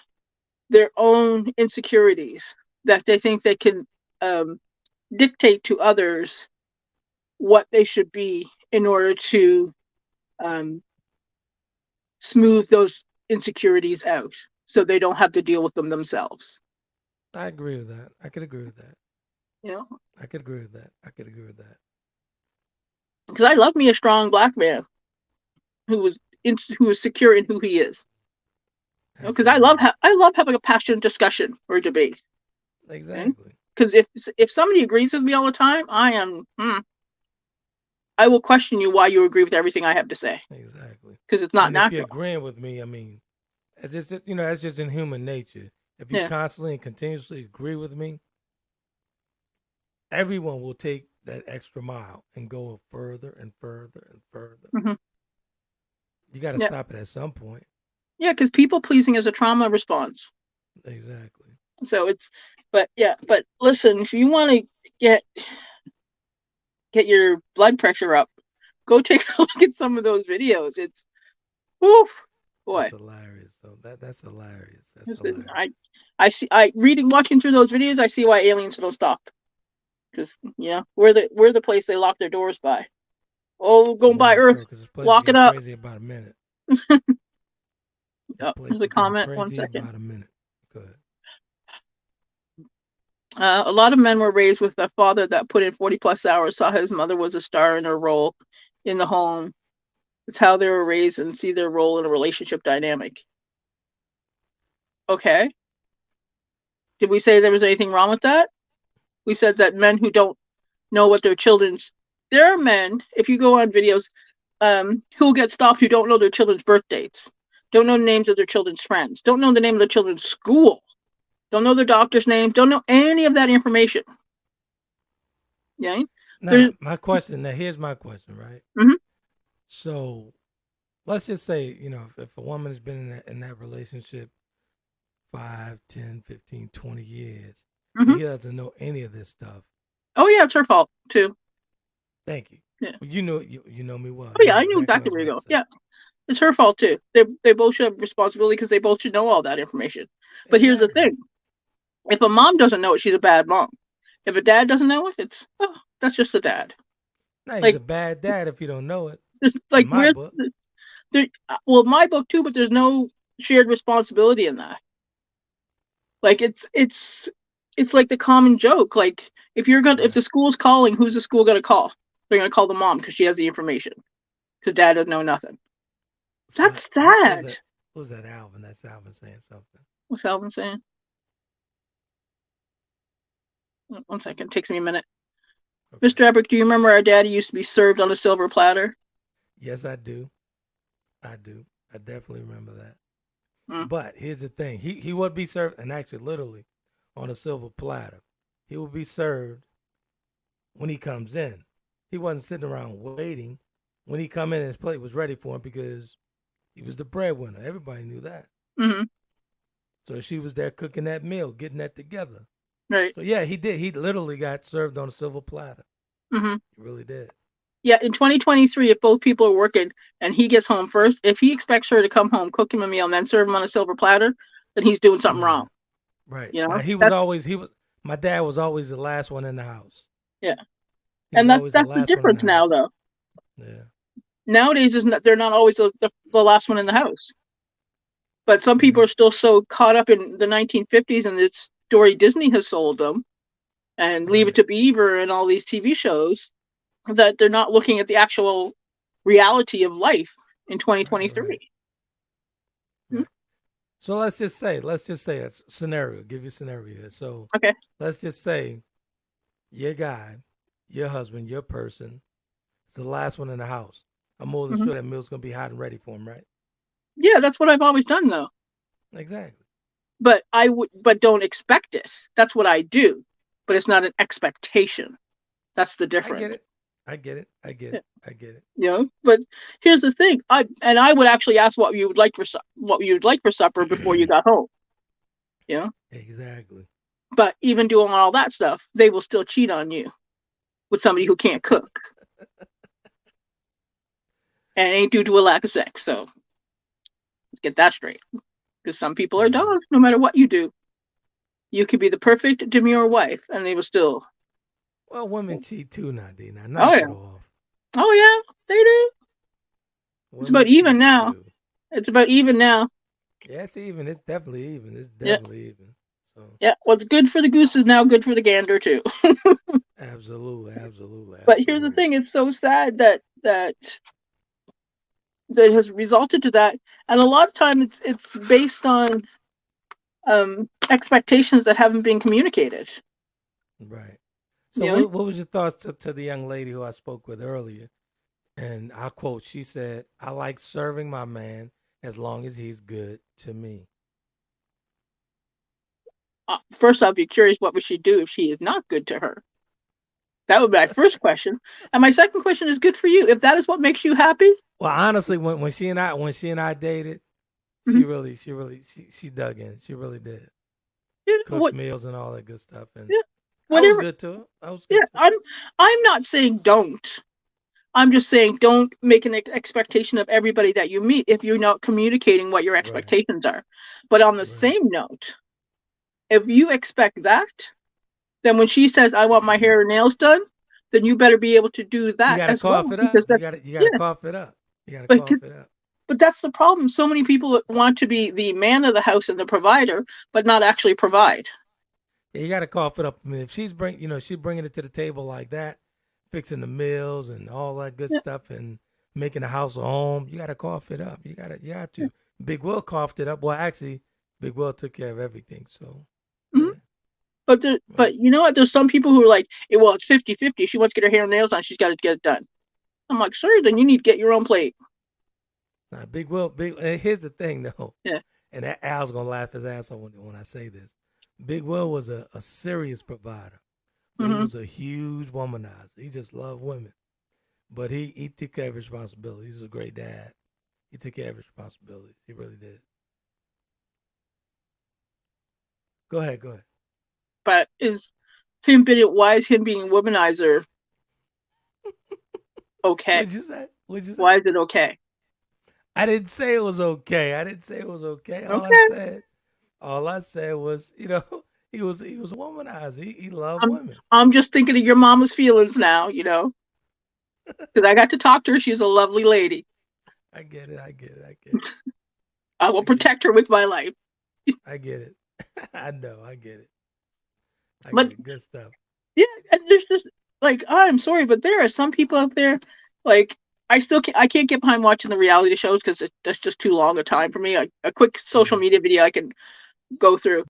C: their own insecurities that they think they can dictate to others what they should be in order to smooth those insecurities out so they don't have to deal with them themselves.
B: I agree with that. I could agree with that.
C: I
B: could agree with that.
C: Because I love me a strong black man who is secure in who he is. Because I love having a passionate discussion or a debate.
B: Exactly.
C: Because if somebody agrees with me all the time, I will question you why you agree with everything I have to say.
B: Exactly.
C: Because it's not natural.
B: If you're agreeing with me, I mean, it's just that's just in human nature. If you constantly and continuously agree with me, everyone will take that extra mile and go further and further and further. You got to stop it at some point.
C: Yeah, because people pleasing is a trauma response.
B: Exactly.
C: So but listen, if you want to get your blood pressure up, go take a look at some of those videos. It's, woof,
B: That's
C: boy.
B: hilarious, though. That's hilarious. That's hilarious.
C: Watching through those videos, I see why aliens don't stop. Because, we're the place they lock their doors by. Oh, going by Earth,
B: Sure, because this place
C: lock
B: get
C: it up.
B: crazy about a minute.
C: Oh,
B: Place
C: there's a
B: is getting
C: comment. 1
B: crazy
C: second.
B: about a minute. Go ahead.
C: A lot of men were raised with a father that put in 40+ hours, saw his mother was a star in her role in the home. It's how they were raised and see their role in a relationship dynamic. Okay. Did we say there was anything wrong with that? We said that men who don't know what their children's... There are men, if you go on videos, who get stopped who don't know their children's birth dates, don't know the names of their children's friends, don't know the name of their children's school, don't know their doctor's name, don't know any of that information. Yeah.
B: Now, here's my question, right?
C: Mm-hmm.
B: So let's just say, if a woman has been in that relationship 5, 10, 15, 20 years,
C: Mm-hmm.
B: he doesn't know any of this stuff.
C: Oh, yeah, it's her fault, too.
B: Thank you.
C: Yeah.
B: Well, you know me well.
C: Oh, yeah, I knew exactly where you go. Yeah, it's her fault, too. They both should have responsibility because they both should know all that information. But Here's the thing. If a mom doesn't know it, she's a bad mom. If a dad doesn't know it, that's just a dad.
B: No, he's a bad dad if you don't know it.
C: Like,
B: my book.
C: My book, too, but there's no shared responsibility in that. Like, it's like the common joke. Like, if the school's calling, who's the school gonna call? They're gonna call the mom because she has the information. Because dad doesn't know nothing. That's sad.
B: Who's that, Alvin? That's Alvin saying something.
C: What's Alvin saying? 1 second. It takes me a minute. Okay. Mr. Ebrick, do you remember our daddy used to be served on a silver platter?
B: Yes, I do. I definitely remember that. But here's the thing. He would be served, and actually literally, on a silver platter. He would be served when he comes in. He wasn't sitting around waiting. When he come in, his plate was ready for him because he was the breadwinner. Everybody knew that.
C: Mm-hmm.
B: So she was there cooking that meal, getting that together.
C: Right.
B: So yeah, he did. He literally got served on a silver platter.
C: Mm-hmm.
B: He really did.
C: Yeah, in 2023, if both people are working and he gets home first, if he expects her to come home, cook him a meal, and then serve him on a silver platter, then he's doing something wrong.
B: Right.
C: You know,
B: now, my dad was always the last one in the house.
C: Yeah. And that's the difference now, though.
B: Yeah.
C: Nowadays, they're not always the last one in the house. But some people are still so caught up in the 1950s and this story Disney has sold them, and Leave It to Beaver and all these TV shows, that they're not looking at the actual reality of life in 2023.
B: Right. So let's just say a scenario. Give you a scenario here. So
C: okay,
B: let's just say your guy, your husband, your person is the last one in the house. I'm more than sure that meal's gonna be hot and ready for him, right?
C: Yeah, that's what I've always done, though.
B: Exactly.
C: But but don't expect it. That's what I do. But it's not an expectation. That's the difference.
B: I get it.
C: You know, but here's the thing. I would actually ask what you would like for supper before you got home. You know?
B: Exactly.
C: But even doing all that stuff, they will still cheat on you with somebody who can't cook. And ain't due to a lack of sex. So let's get that straight. Because some people are dogs, no matter what you do. You could be the perfect demure wife, and they will still.
B: Well, women cheat too, Nadine.
C: Oh yeah. Oh yeah, they do. Women it's about even now. Too. It's about even now.
B: Yeah, it's even. It's definitely even. Even. So.
C: Yeah, what's good for the goose is now good for the gander too.
B: Absolutely.
C: But here's the thing: it's so sad that has resulted to that, and a lot of times it's based on expectations that haven't been communicated.
B: Right. So what was your thoughts to the young lady who I spoke with earlier? And I quote, she said, "I like serving my man as long as he's good to me."
C: First, I'd be curious, what would she do if he is not good to her? That would be my first question. And my second question is, good for you. If that is what makes you happy.
B: Well, honestly, when she and I dated, she dug in. She really did. cook meals and all that good stuff. And
C: Yeah,
B: I was good to it. I was good
C: yeah,
B: to it.
C: I'm not saying don't. I'm just saying don't make an expectation of everybody that you meet if you're not communicating what your expectations are. But on the same note, if you expect that, then when she says, I want my hair and nails done, then you better be able to do that.
B: You gotta
C: as well.
B: cough it up. You gotta cough it up. You gotta cough it up.
C: But that's the problem. So many people want to be the man of the house and the provider, but not actually provide.
B: Yeah, you gotta cough it up. I mean, if she's bringing it to the table like that, fixing the meals and all that good stuff and making the house a home, you gotta cough it up. You have to. Big Will coughed it up. Well, actually, Big Will took care of everything. So, yeah.
C: But you know what? There's some people who are like, well, it's 50-50. She wants to get her hair and nails on. She's got to get it done. I'm like, sir, then you need to get your own plate.
B: Nah, Big Will. Here's the thing, though.
C: Yeah.
B: And Al's gonna laugh his ass off when I say this. Big Will was a serious provider, but he was a huge womanizer. He just loved women, but he took care of his responsibilities. He was a great dad. He took care of his responsibilities. He really did. Go ahead.
C: But why is him being a womanizer okay?
B: What'd you say?
C: Why is it okay?
B: I didn't say it was okay. All I said was, he was a womanizer. He loved women.
C: I'm just thinking of your mama's feelings now, because I got to talk to her. She's a lovely lady.
B: I get it.
C: I will protect her with my life.
B: I get it. I know. I get it. Good stuff.
C: Yeah, and there's just I'm sorry, but there are some people out there I can't get behind watching the reality shows because that's just too long a time for me. A quick social media video I can go through,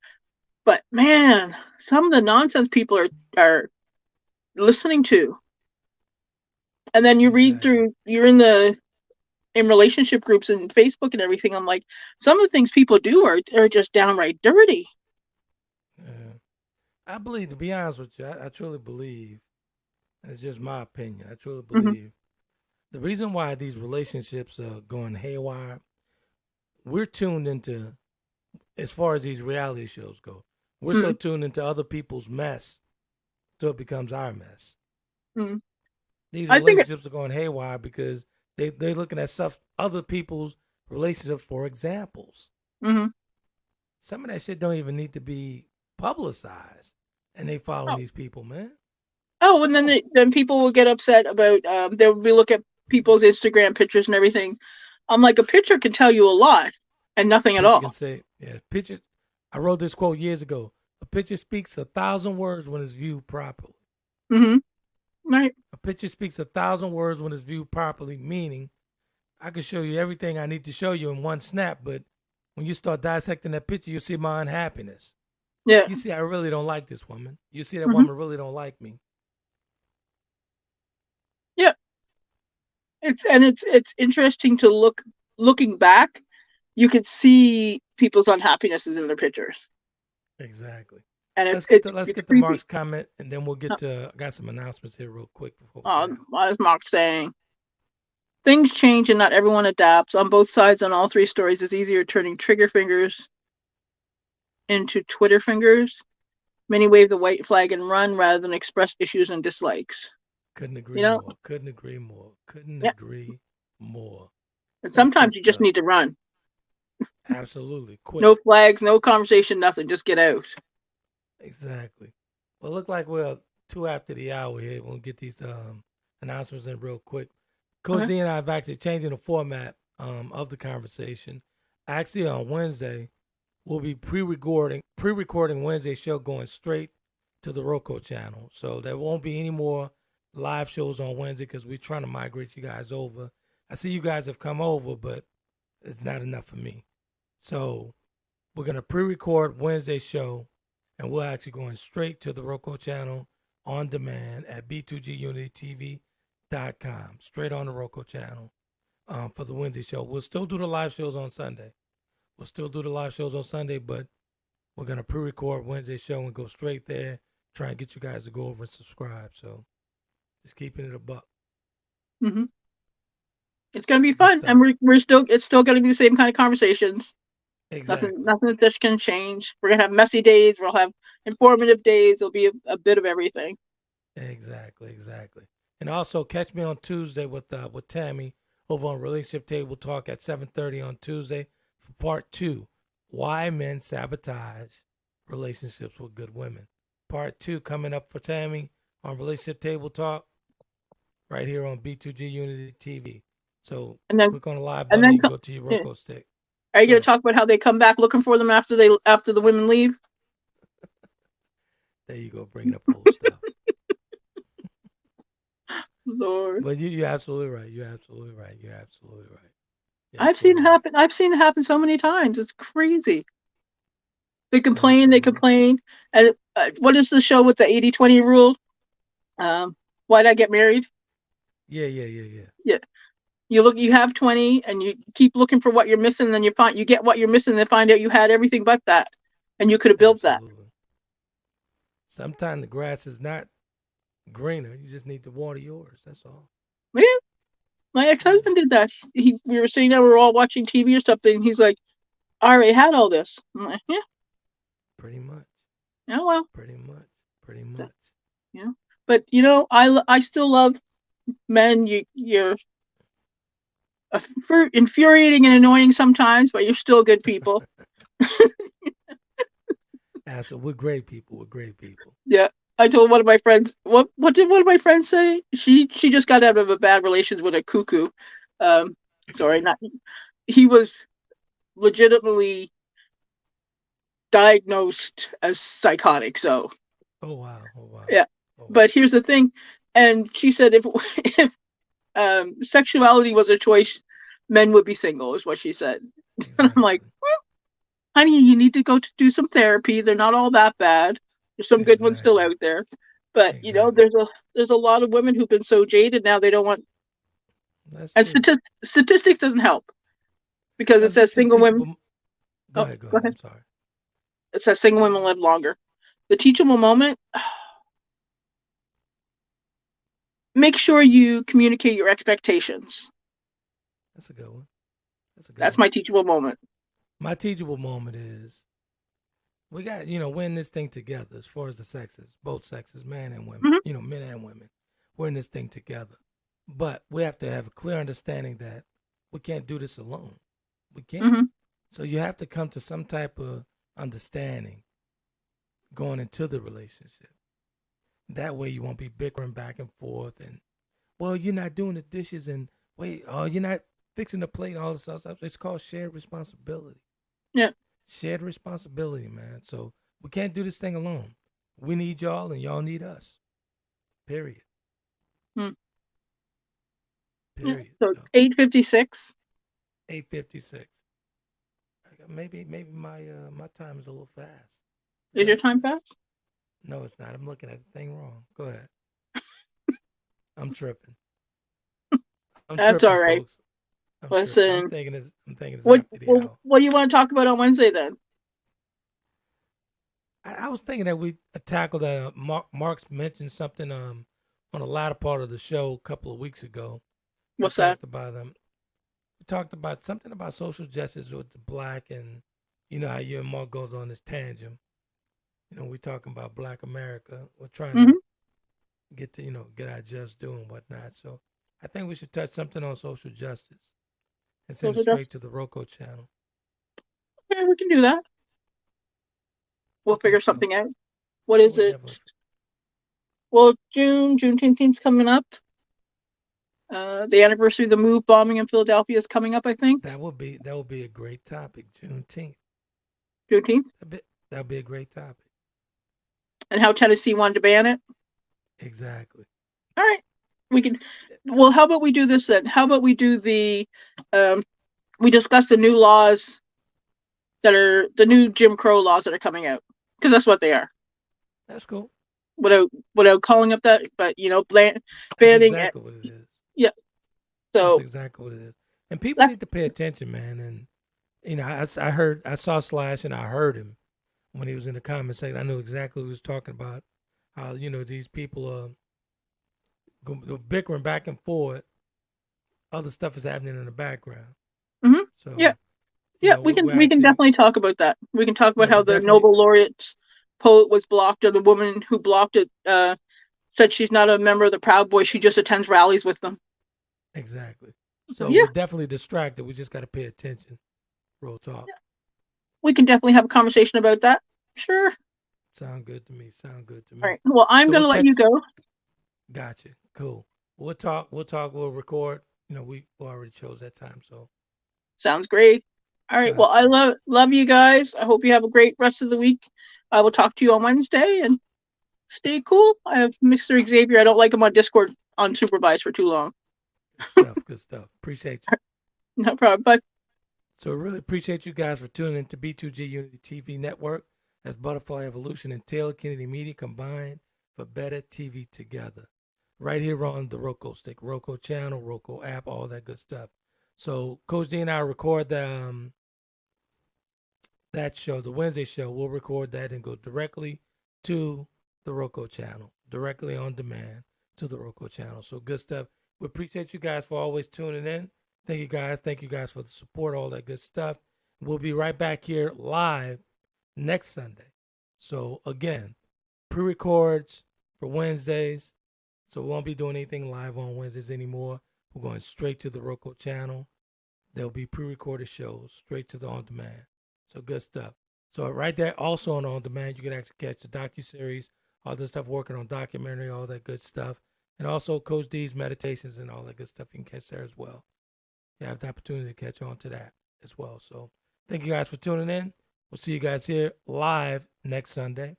C: but man, some of the nonsense people are listening to, and then you read through. You're in relationship groups and Facebook and everything. I'm like, some of the things people do are just downright dirty.
B: I believe, to be honest with you, I truly believe, and it's just my opinion, I truly believe the reason why these relationships are going haywire, we're tuned into, as far as these reality shows go, we're so tuned into other people's mess so it becomes our mess. These relationships are going haywire because they're looking at other people's relationships for examples. Some of that shit don't even need to be publicized, and they follow these people, man.
C: Oh, and then people will get upset about they'll be looking at people's Instagram pictures and everything. I'm like, a picture can tell you a lot and nothing at all.
B: Pictures. I wrote this quote years ago. A picture speaks 1,000 words when it's viewed properly.
C: Right.
B: A picture speaks 1,000 words when it's viewed properly, meaning I can show you everything I need to show you in one snap, but when you start dissecting that picture, you see my unhappiness.
C: Yeah.
B: You see, I really don't like this woman. You see, that woman really don't like me.
C: Yeah. It's interesting to looking back, you could see people's unhappinesses in their pictures.
B: Exactly.
C: And
B: let's get to Mark's comment, and then we'll get to. I got some announcements here real quick before.
C: What is Mark saying? Things change and not everyone adapts. On both sides, on all three stories, it's easier turning trigger fingers into Twitter fingers. Many wave the white flag and run rather than express issues and dislikes.
B: Couldn't agree more. Couldn't agree more.
C: And sometimes you just need to run.
B: Absolutely. Quick.
C: No flags, no conversation, nothing. Just get out.
B: Exactly. Well, look like we're 2 after the hour here. We'll get these announcements in real quick. Coch Dee and I have actually changing the format of the conversation. Actually, on Wednesday, we'll be pre-recording Wednesday show going straight to the Roku channel. So there won't be any more live shows on Wednesday because we're trying to migrate you guys over. I see you guys have come over, but it's not enough for me. So we're going to pre-record Wednesday's show, and we're actually going straight to the Roku channel on demand at b2gunitytv.com, straight on the Roku channel for the Wednesday show. We'll still do the live shows on Sunday. But we're going to pre-record Wednesday's show and go straight there, try and get you guys to go over and subscribe. So just keeping it a buck.
C: It's going to be fun, and it's still going to be the same kind of conversations.
B: Exactly.
C: Nothing that this can change. We're gonna have messy days. We'll have informative days. There'll be a bit of everything.
B: Exactly. And also catch me on Tuesday with Tammy over on Relationship Table Talk at 7:30 on Tuesday for part 2. Why men sabotage relationships with good women. Part 2 coming up for Tammy on Relationship Table Talk right here on B2G Unity TV. So
C: And then
B: click on the live
C: and
B: button
C: then
B: and go to your Roku stick.
C: are you
B: Go
C: gonna
B: ahead.
C: talk about how they come back looking for them after the women leave?
B: There you go, bringing up old stuff.
C: Lord,
B: But you're absolutely right. You're absolutely right.
C: I've seen it happen. I've s'een it happen so many times. It's crazy. They complain, and what is the show with the 80-20 rule? Why'd I get married?
B: Yeah.
C: Yeah, you have 20, and you keep looking for what you're missing, and then you get what you're missing, and then find out you had everything but that, and you could have built that.
B: Absolutely. Sometimes the grass is not greener. You just need to water yours. That's all.
C: Yeah, my ex-husband did that. We were sitting there, we were all watching TV or something, and he's like, I already had all this. I'm like, yeah.
B: Pretty much.
C: Oh well.
B: Pretty much.
C: Yeah. But I still love men. You're infuriating and annoying sometimes, but you're still good people.
B: So we're great people.
C: Yeah. I told one of my friends, what did one of my friends say? She just got out of a bad relations with a cuckoo. Sorry, not he was legitimately diagnosed as psychotic. So
B: Oh wow.
C: yeah. But here's the thing, and she said if sexuality was a choice, men would be single, is what she said.
B: Exactly.
C: And I'm like, honey, you need to go to do some therapy. They're not all that bad. There's some good ones still out there. But there's a lot of women who've been so jaded now they don't want.
B: That's
C: And
B: true.
C: statistics doesn't help because it says single women.
B: Go ahead. I'm sorry.
C: It says single women live longer. The teachable moment. Make sure you communicate your expectations.
B: That's a good one.
C: That's my teachable moment.
B: My teachable moment is we got, we're in this thing together as far as the sexes, both sexes, men and women, men and women. We're in this thing together. But we have to have a clear understanding that we can't do this alone. We can't.
C: Mm-hmm.
B: So you have to come to some type of understanding going into the relationship. That way you won't be bickering back and forth and, well, you're not doing the dishes and wait, you're not fixing the plate, all this stuff. It's called shared responsibility.
C: Yeah.
B: Shared responsibility, man. So we can't do this thing alone. We need y'all and y'all need us. Period. Period.
C: So 8:56.
B: 8:56. Maybe my my time is a little fast.
C: Is your time fast?
B: No, it's not. I'm looking at the thing wrong. Go ahead. I'm tripping.
C: That's all right.
B: Folks.
C: Listen,
B: I'm thinking it's
C: what
B: after the hour.
C: What do you want to talk about on Wednesday then?
B: I was thinking that we tackled that. Mark's mentioned something on the latter part of the show a couple of weeks ago.
C: What's that?
B: We talked about something about social justice with the black, and how you and Mark goes on this tangent. We're talking about Black America. We're trying to get to get our just due and whatnot. So I think we should touch something on social justice and send it straight to the Roku channel.
C: Okay, we can do that. We'll figure something out. What is it?
B: Definitely.
C: Well, Juneteenth's coming up. The anniversary of the MOVE bombing in Philadelphia is coming up, I think.
B: That would be a great topic, Juneteenth.
C: Juneteenth?
B: That would be a great topic.
C: And how Tennessee wanted to ban it?
B: Exactly.
C: All right. Well, how about we do this then? How about we do we discuss the new laws that are the new Jim Crow laws that are coming out, because that's what they are.
B: That's cool.
C: Without calling up that, but banning.
B: That's exactly what it is.
C: Yeah. So
B: that's exactly what it is. And people need to pay attention, man. And I saw Slash and I heard him when he was in the comment section. I knew exactly what he was talking about. How these people are bickering back and forth. Other stuff is happening in the background.
C: Mm-hmm.
B: So
C: yeah. Yeah, we can definitely talk about that. We can talk about how the Nobel laureate poet was blocked, or the woman who blocked it said she's not a member of the Proud Boys. She just attends rallies with them.
B: Exactly. So we're definitely distracted. We just got to pay attention. Real talk.
C: Yeah. We can definitely have a conversation about that. Sure.
B: Sound good to me. All
C: right. Well, I'm going to let you go.
B: Gotcha. Cool. We'll talk. We'll record. We already chose that time. So.
C: Sounds great. All right. Well, I love you guys. I hope you have a great rest of the week. I will talk to you on Wednesday, and stay cool. I have Mr. Xavier. I don't like him on Discord unsupervised for too long.
B: Good stuff. Appreciate you.
C: No problem. Bye.
B: So I really appreciate you guys for tuning in to B2G Unity TV Network. That's Butterfly Evolution and Taylor Kennedy Media combined for better TV together. Right here on the Roku stick, Roku channel, Roku app, all that good stuff. So Coach D and I record that show, the Wednesday show. We'll record that and go directly to the Roku channel, directly on demand to the Roku channel. So good stuff. We appreciate you guys for always tuning in. Thank you guys. Thank you guys for the support, all that good stuff. We'll be right back here live next Sunday. So again, pre-records for Wednesdays. So we won't be doing anything live on Wednesdays anymore. We're going straight to the Roku channel. There'll be pre-recorded shows straight to the on-demand. So good stuff. So right there, also on on-demand, you can actually catch the docuseries, all this stuff, working on documentary, all that good stuff. And also Coach D's meditations and all that good stuff you can catch there as well. You have the opportunity to catch on to that as well. So thank you guys for tuning in. We'll see you guys here live next Sunday.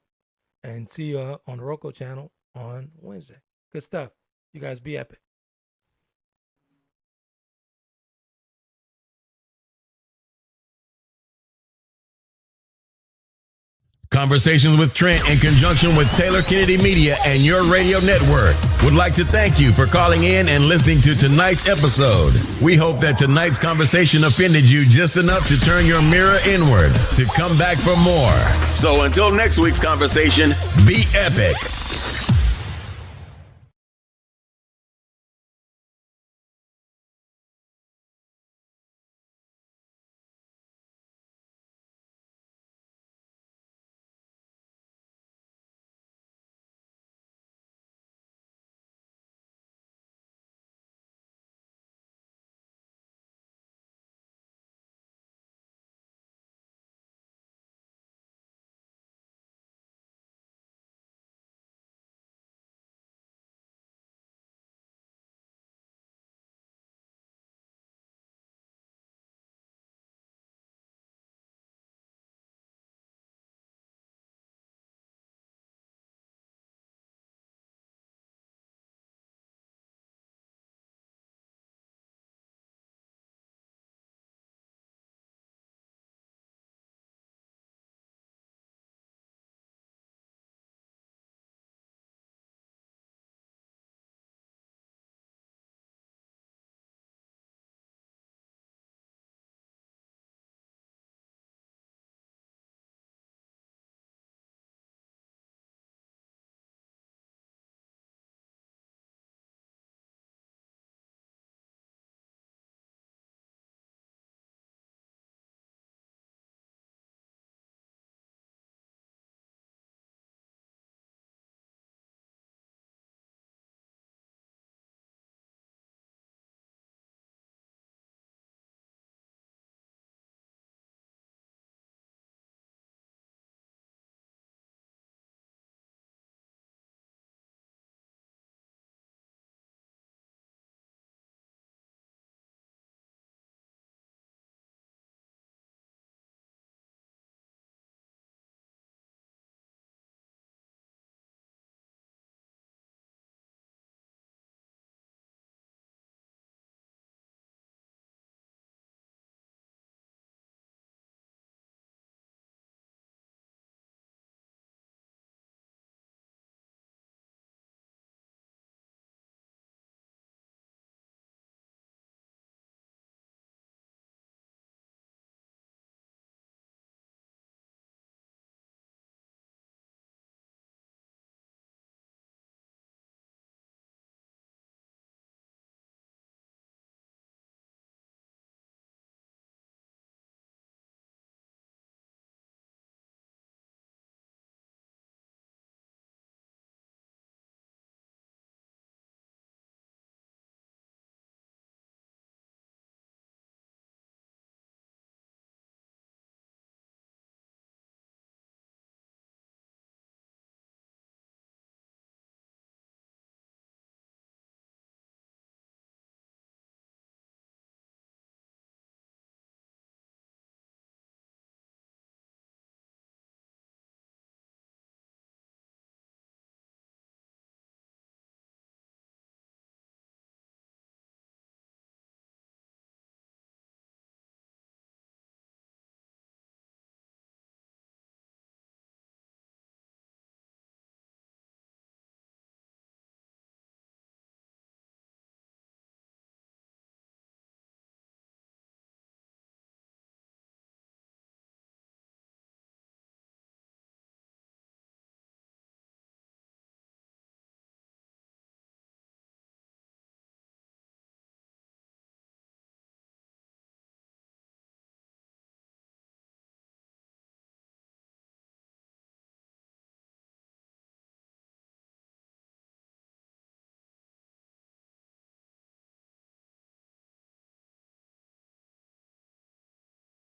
B: And see you on the Roku channel on Wednesday. Good stuff. You guys be epic.
A: Conversations with Trent in conjunction with Taylor Kennedy Media and your radio network would like to thank you for calling in and listening to tonight's episode. We hope that tonight's conversation offended you just enough to turn your mirror inward to come back for more. So until next week's conversation, be epic.